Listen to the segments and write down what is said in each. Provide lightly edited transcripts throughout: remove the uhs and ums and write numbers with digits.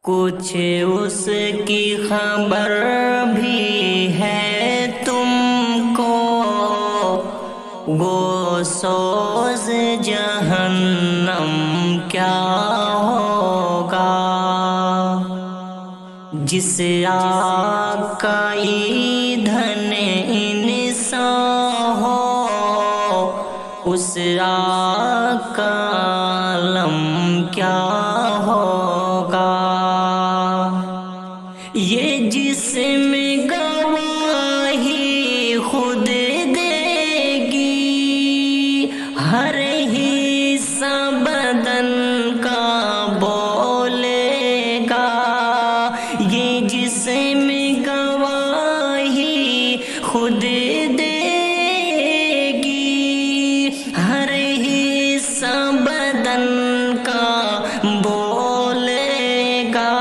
کچھ اس کی خبر بھی ہے تم کو، وہ سوز جہنم کیا ہوگا، جس آگ کا ایندھن انسان ہو، اس آگ کا عالم کیا ہوگا۔ یہ جسم گواہی خود دے گی، ہر حصہ بدن کا بولے گا۔ یہ جسم گواہی خود دے گی، ہر حصہ بدن کا بولے گا۔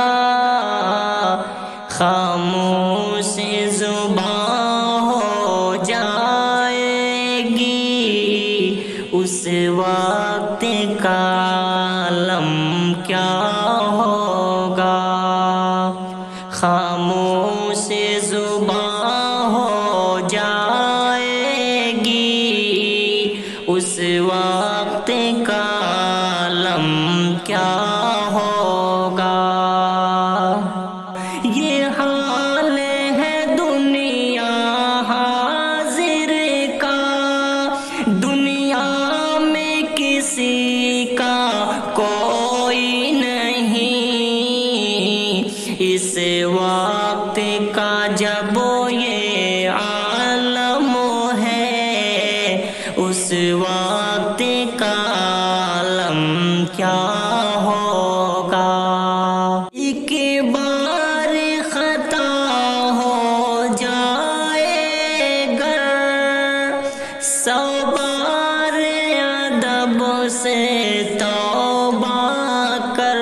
خاموش زبان ہو جائے گی، اس وقت کا عالم کیا ہوگا۔ خاموش زبان ہو جائے گی، اس وقت کا عالم کیا ہوگا۔ یہ حال ہے دنیا حاضر کا، دنیا میں کسی کا کوئی نہیں، اس وقت کا جب یہ عالم ہے، اس وقت کا عالم کیا ہوگا۔ ایک بار خطا ہو جائے گر، 100 بار ادب سے توبہ کر۔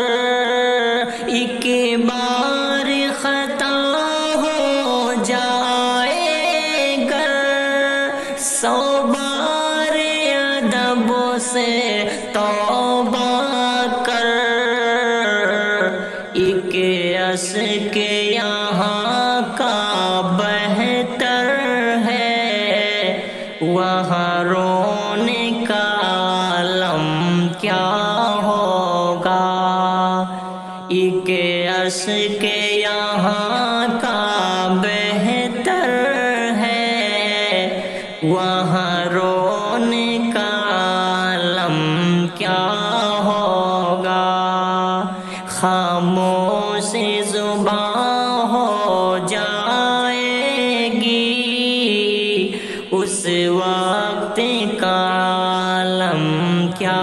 ایک بار خطا ہو جائے گر، 100 بار ادب سے توبہ کر۔ ایک اشک یہاں کا بہتر ہے، وہاں رونے کا عالم کیا ہوگا۔ ایک اشک یہاں کا بہتر ہے، وہاں رونے کا عالم کیا ہوگا۔ خاموش زبان ہو جائے گی، اس وقت کا عالم کیا